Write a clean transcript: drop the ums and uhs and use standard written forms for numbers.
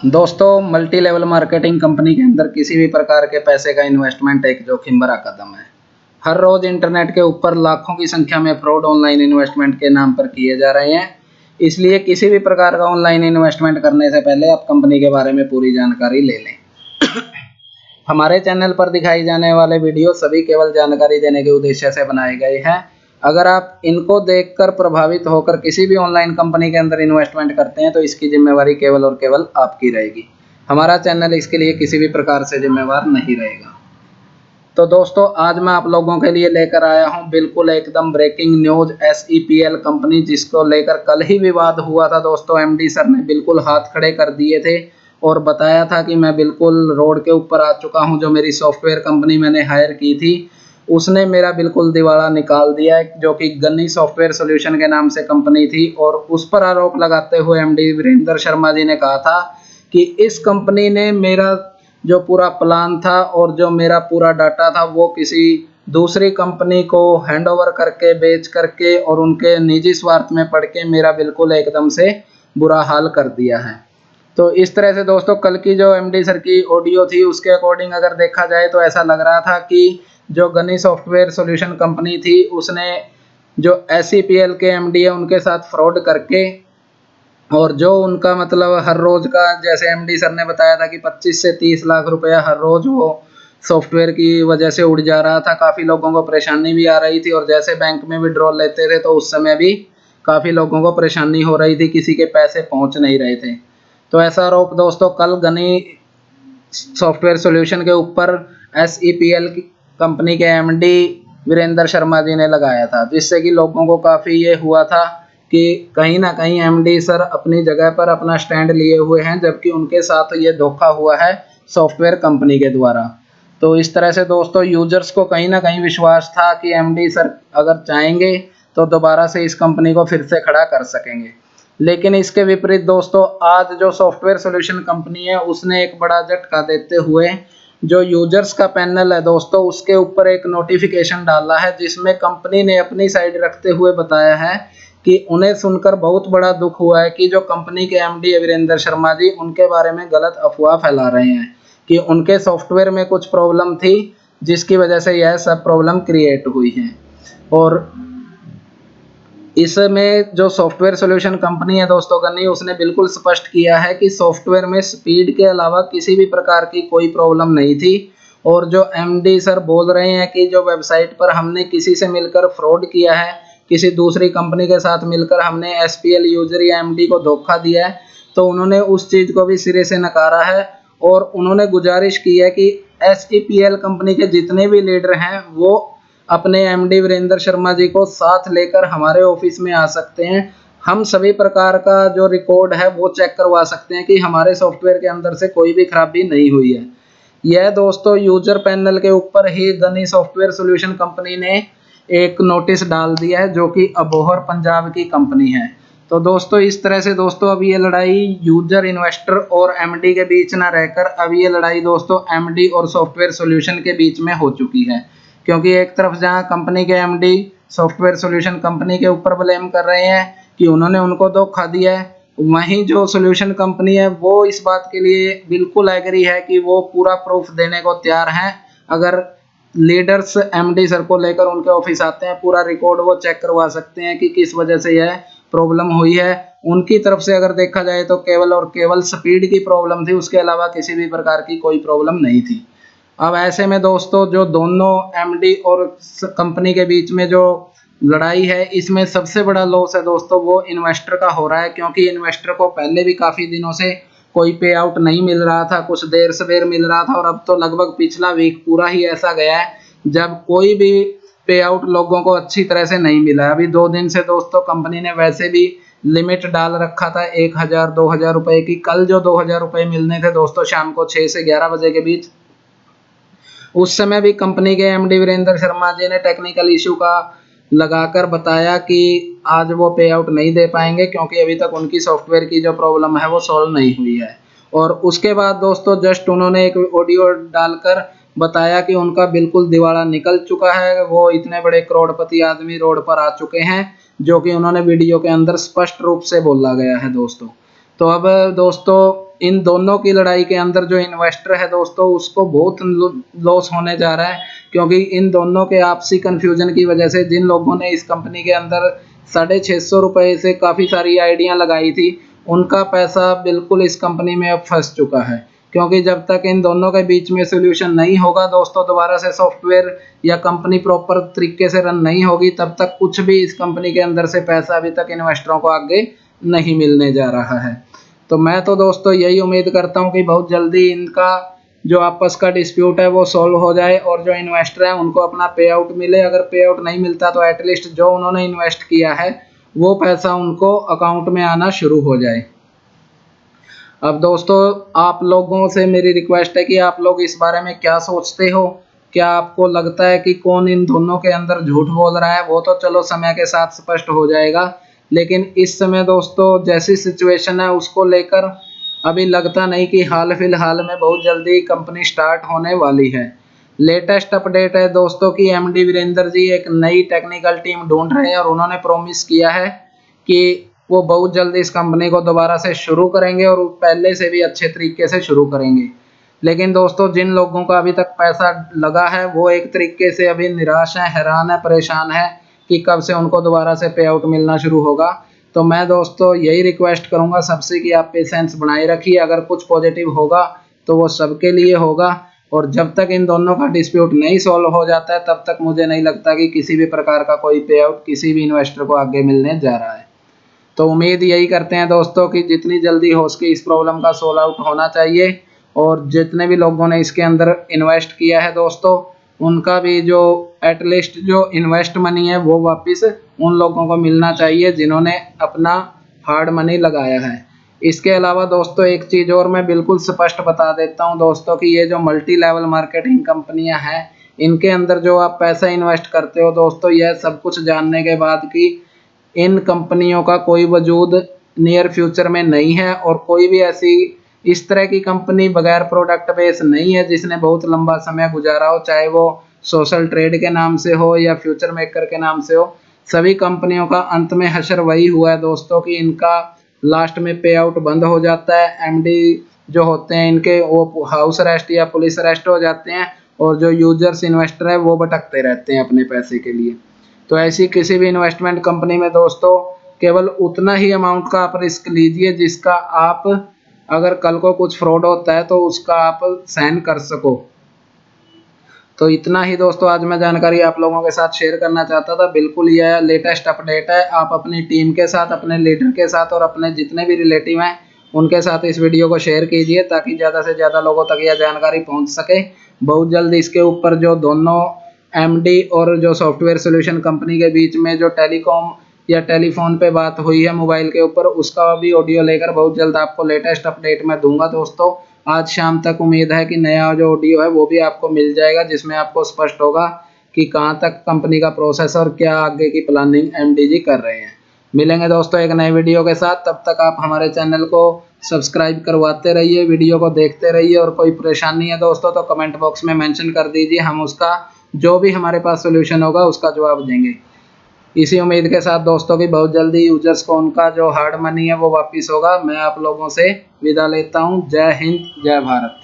दोस्तों, multi level marketing company के अंदर किसी भी प्रकार के पैसे का इन्वेस्टमेंट एक जोखिम भरा कदम है। हर रोज इंटरनेट के ऊपर लाखों की संख्या में फ्रॉड ऑनलाइन इन्वेस्टमेंट के नाम पर किए जा रहे हैं। इसलिए किसी भी प्रकार का ऑनलाइन इन्वेस्टमेंट करने से पहले आप कंपनी के बारे में पूरी जानकारी ले लें। हमारे चैनल पर दिखाई जाने वाले वीडियो सभी केवल जानकारी देने के उद्देश्य से बनाए गए हैं। अगर आप इनको देखकर प्रभावित होकर किसी भी ऑनलाइन कंपनी के अंदर इन्वेस्टमेंट करते हैं तो इसकी जिम्मेवारी केवल और केवल आपकी रहेगी। हमारा चैनल इसके लिए किसी भी प्रकार से जिम्मेवार नहीं रहेगा। तो दोस्तों, आज मैं आप लोगों के लिए लेकर आया हूं बिल्कुल एकदम ब्रेकिंग न्यूज SEPL कंपनी, जिसको लेकर कल ही विवाद हुआ था। दोस्तों, MD सर ने बिल्कुल हाथ खड़े कर दिए थे और बताया था कि मैं बिल्कुल रोड के ऊपर आ चुका हूं। जो मेरी सॉफ्टवेयर कंपनी मैंने हायर की थी उसने मेरा बिल्कुल दिवाला निकाल दिया है, जो कि गनी सॉफ्टवेयर सॉल्यूशन के नाम से कंपनी थी। और उस पर आरोप लगाते हुए MD वीरेंद्र शर्मा जी ने कहा था कि इस कंपनी ने मेरा जो पूरा प्लान था और जो मेरा पूरा डाटा था वो किसी दूसरी कंपनी को हैंडओवर करके, बेच करके और उनके निजी स्वार्थ में पड़ के मेरा बिल्कुल एकदम से बुरा हाल कर दिया है। तो इस तरह से दोस्तों, कल की जो MD सर की ऑडियो थी उसके अकॉर्डिंग अगर देखा जाए तो ऐसा लग रहा था कि जो गनी सॉफ्टवेयर सॉल्यूशन कंपनी थी उसने जो SEPL के MD है उनके साथ फ्रॉड करके, और जो उनका मतलब हर रोज का, जैसे MD सर ने बताया था कि 25 से 30 लाख रुपया हर रोज वो सॉफ्टवेयर की वजह से उड़ जा रहा था। काफ़ी लोगों को परेशानी भी आ रही थी और जैसे बैंक में विड्रॉल लेते थे तो उस समय भी काफ़ी लोगों को परेशानी हो रही थी, किसी के पैसे पहुंच नहीं रहे थे। तो ऐसा आरोप दोस्तों कल गनी सॉफ्टवेयर सॉल्यूशन के ऊपर SEPL की कंपनी के MD वीरेंद्र शर्मा जी ने लगाया था, जिससे कि लोगों को काफ़ी ये हुआ था कि कहीं ना कहीं MD सर अपनी जगह पर अपना स्टैंड लिए हुए हैं, जबकि उनके साथ ये धोखा हुआ है सॉफ्टवेयर कंपनी के द्वारा। तो इस तरह से दोस्तों यूजर्स को कहीं ना कहीं विश्वास था कि MD सर अगर चाहेंगे तो दोबारा से इस कंपनी को फिर से खड़ा कर सकेंगे। लेकिन इसके विपरीत दोस्तों, आज जो सॉफ्टवेयर सॉल्यूशन कंपनी है उसने एक बड़ा झटका देते हुए जो यूजर्स का पैनल है दोस्तों उसके ऊपर एक नोटिफिकेशन डाला है, जिसमें कंपनी ने अपनी साइड रखते हुए बताया है कि उन्हें सुनकर बहुत बड़ा दुख हुआ है कि जो कंपनी के MD वीरेंद्र शर्मा जी उनके बारे में गलत अफवाह फैला रहे हैं कि उनके सॉफ्टवेयर में कुछ प्रॉब्लम थी जिसकी वजह से यह सब प्रॉब्लम क्रिएट हुई है। और इसमें जो सॉफ्टवेयर सॉल्यूशन कंपनी है दोस्तों गनी, उसने बिल्कुल स्पष्ट किया है कि सॉफ्टवेयर में स्पीड के अलावा किसी भी प्रकार की कोई प्रॉब्लम नहीं थी। और जो MD सर बोल रहे हैं कि जो वेबसाइट पर हमने किसी से मिलकर फ्रॉड किया है, किसी दूसरी कंपनी के साथ मिलकर हमने SPL यूजर या MD को धोखा दिया है, तो उन्होंने उस चीज़ को भी सिरे से नकारा है। और उन्होंने गुजारिश की है कि SEPL कंपनी के जितने भी लीडर हैं वो अपने MD वीरेंद्र शर्मा जी को साथ लेकर हमारे ऑफिस में आ सकते हैं। हम सभी प्रकार का जो रिकॉर्ड है वो चेक करवा सकते हैं कि हमारे सॉफ्टवेयर के अंदर से कोई भी खराबी नहीं हुई है। यह दोस्तों यूजर पैनल के ऊपर ही गनी सॉफ्टवेयर सॉल्यूशन कंपनी ने एक नोटिस डाल दिया है, जो कि अबोहर पंजाब की कंपनी है। तो दोस्तों, इस तरह से दोस्तों अब ये लड़ाई यूजर, इन्वेस्टर और MD के बीच ना रहकर अब ये लड़ाई दोस्तों MD और सॉफ्टवेयर सॉल्यूशन के बीच में हो चुकी है। क्योंकि एक तरफ जहां कंपनी के MD सॉफ्टवेयर सॉल्यूशन कंपनी के ऊपर ब्लेम कर रहे हैं कि उन्होंने उनको धोखा दिया है, वहीं जो सॉल्यूशन कंपनी है वो इस बात के लिए बिल्कुल एग्री है कि वो पूरा प्रूफ देने को तैयार हैं। अगर लीडर्स MD सर को लेकर उनके ऑफिस आते हैं, पूरा रिकॉर्ड वो चेक करवा सकते हैं कि किस वजह से यह प्रॉब्लम हुई है। उनकी तरफ से अगर देखा जाए तो केवल और केवल स्पीड की प्रॉब्लम थी, उसके अलावा किसी भी प्रकार की कोई प्रॉब्लम नहीं थी। अब ऐसे में दोस्तों जो दोनों MD और कंपनी के बीच में जो लड़ाई है, इसमें सबसे बड़ा लॉस है दोस्तों वो इन्वेस्टर का हो रहा है। क्योंकि इन्वेस्टर को पहले भी काफ़ी दिनों से कोई पे आउट नहीं मिल रहा था, कुछ देर सवेर मिल रहा था, और अब तो लगभग पिछला वीक पूरा ही ऐसा गया है जब कोई भी पे आउट लोगों को अच्छी तरह से नहीं मिला है। अभी 2 दिन से दोस्तों कंपनी ने वैसे भी लिमिट डाल रखा था 1000-2000 रुपए की। कल जो 2000 रुपए मिलने थे दोस्तों शाम को 6 से 11 बजे के बीच, उस समय भी कंपनी के MD वीरेंद्र शर्मा जी ने टेक्निकल इशू का लगाकर बताया कि आज वो पे आउट नहीं दे पाएंगे, क्योंकि अभी तक उनकी सॉफ्टवेयर की जो प्रॉब्लम है वो सॉल्व नहीं हुई है। और उसके बाद दोस्तों जस्ट उन्होंने एक ऑडियो डालकर बताया कि उनका बिल्कुल दिवाला निकल चुका है, वो इतने बड़े करोड़पति आदमी रोड पर आ चुके हैं, जो कि उन्होंने वीडियो के अंदर स्पष्ट रूप से बोला गया है दोस्तों। तो अब दोस्तों इन दोनों की लड़ाई के अंदर जो इन्वेस्टर है दोस्तों उसको बहुत लॉस होने जा रहा है, क्योंकि इन दोनों के आपसी कन्फ्यूजन की वजह से जिन लोगों ने इस कंपनी के अंदर 650 रुपये से काफ़ी सारी आइडिया लगाई थी, उनका पैसा बिल्कुल इस कंपनी में अब फंस चुका है। क्योंकि जब तक इन दोनों के बीच में सोल्यूशन नहीं होगा दोस्तों, दोबारा से सॉफ्टवेयर या कंपनी प्रॉपर तरीके से रन नहीं होगी, तब तक कुछ भी इस कंपनी के अंदर से पैसा अभी तक इन्वेस्टरों को आगे नहीं मिलने जा रहा है। तो मैं तो दोस्तों यही उम्मीद करता हूँ कि बहुत जल्दी इनका जो आपस का डिस्प्यूट है वो सॉल्व हो जाए और जो इन्वेस्टर है उनको अपना पे आउट मिले। अगर पे आउट नहीं मिलता तो एटलीस्ट जो उन्होंने इन्वेस्ट किया है वो पैसा उनको अकाउंट में आना शुरू हो जाए। अब दोस्तों आप लोगों से मेरी रिक्वेस्ट है कि आप लोग इस बारे में क्या सोचते हो? क्या आपको लगता है कि कौन इन दोनों के अंदर झूठ बोल रहा है? वो तो चलो समय के साथ स्पष्ट हो जाएगा, लेकिन इस समय दोस्तों जैसी सिचुएशन है उसको लेकर अभी लगता नहीं कि हाल फिलहाल में बहुत जल्दी कंपनी स्टार्ट होने वाली है। लेटेस्ट अपडेट है दोस्तों कि एमडी वीरेंद्र जी एक नई टेक्निकल टीम ढूंढ रहे हैं और उन्होंने प्रॉमिस किया है कि वो बहुत जल्दी इस कंपनी को दोबारा से शुरू करेंगे और पहले से भी अच्छे तरीके से शुरू करेंगे। लेकिन दोस्तों जिन लोगों का अभी तक पैसा लगा है वो एक तरीके से अभी निराश है, हैरान है, परेशान है कि कब से उनको दोबारा से पे आउट मिलना शुरू होगा। तो मैं दोस्तों यही रिक्वेस्ट करूंगा सबसे कि आप पेशेंस बनाए रखिए। अगर कुछ पॉजिटिव होगा तो वो सबके लिए होगा, और जब तक इन दोनों का डिस्प्यूट नहीं सॉल्व हो जाता है तब तक मुझे नहीं लगता कि किसी भी प्रकार का कोई पे आउट किसी भी इन्वेस्टर को आगे मिलने जा रहा है। तो उम्मीद यही करते हैं दोस्तों कि जितनी जल्दी हो सके इस प्रॉब्लम का सोल्व आउट होना चाहिए, और जितने भी लोगों ने इसके अंदर इन्वेस्ट किया है दोस्तों उनका भी जो एटलीस्ट जो इन्वेस्ट मनी है वो वापस उन लोगों को मिलना चाहिए जिन्होंने अपना हार्ड मनी लगाया है। इसके अलावा दोस्तों एक चीज़ और मैं बिल्कुल स्पष्ट बता देता हूं दोस्तों कि ये जो मल्टी लेवल मार्केटिंग कंपनियां हैं इनके अंदर जो आप पैसा इन्वेस्ट करते हो दोस्तों, यह सब कुछ जानने के बाद कि इन कंपनियों का कोई वजूद नियर फ्यूचर में नहीं है और कोई भी ऐसी इस तरह की कंपनी बगैर प्रोडक्ट बेस नहीं है जिसने बहुत लंबा समय गुजारा हो, चाहे वो सोशल ट्रेड के नाम से हो या फ्यूचर मेकर के नाम से हो। सभी कंपनियों का अंत में हशर वही हुआ है दोस्तों कि इनका लास्ट में पे आउट बंद हो जाता है। एमडी जो होते हैं इनके वो हाउस अरेस्ट या पुलिस अरेस्ट हो जाते हैं और जो यूजर्स इन्वेस्टर है वो भटकते रहते हैं अपने पैसे के लिए। तो ऐसी किसी भी इन्वेस्टमेंट कंपनी में दोस्तों केवल उतना ही अमाउंट का आप रिस्क लीजिए जिसका आप अगर कल को कुछ फ्रॉड होता है तो उसका आप सहन कर सको। तो इतना ही दोस्तों आज मैं जानकारी आप लोगों के साथ शेयर करना चाहता था। बिल्कुल यह लेटेस्ट अपडेट है। आप अपनी टीम के साथ, अपने लीडर के साथ और अपने जितने भी रिलेटिव हैं उनके साथ इस वीडियो को शेयर कीजिए ताकि ज़्यादा से ज़्यादा लोगों तक यह जानकारी पहुंच सके। बहुत जल्द इसके ऊपर जो दोनों एमडी और जो सॉफ्टवेयर सोल्यूशन कंपनी के बीच में जो टेलीकॉम या टेलीफोन पे बात हुई है मोबाइल के ऊपर, उसका भी ऑडियो लेकर बहुत जल्द आपको लेटेस्ट अपडेट मैं दूंगा दोस्तों। आज शाम तक उम्मीद है कि नया जो ऑडियो है वो भी आपको मिल जाएगा जिसमें आपको स्पष्ट होगा कि कहां तक कंपनी का प्रोसेस और क्या आगे की प्लानिंग एमडी जी कर रहे हैं। मिलेंगे दोस्तों एक नए वीडियो के साथ, तब तक आप हमारे चैनल को सब्सक्राइब करवाते रहिए, वीडियो को देखते रहिए, और कोई परेशानी है दोस्तों तो कमेंट बॉक्स में मेंशन कर दीजिए, हम उसका जो भी हमारे पास सोल्यूशन होगा उसका जवाब देंगे। इसी उम्मीद के साथ दोस्तों की बहुत जल्दी यूजर्स को उनका जो हार्ड मनी है वो वापस होगा। मैं आप लोगों से विदा लेता हूं। जय हिंद, जय भारत।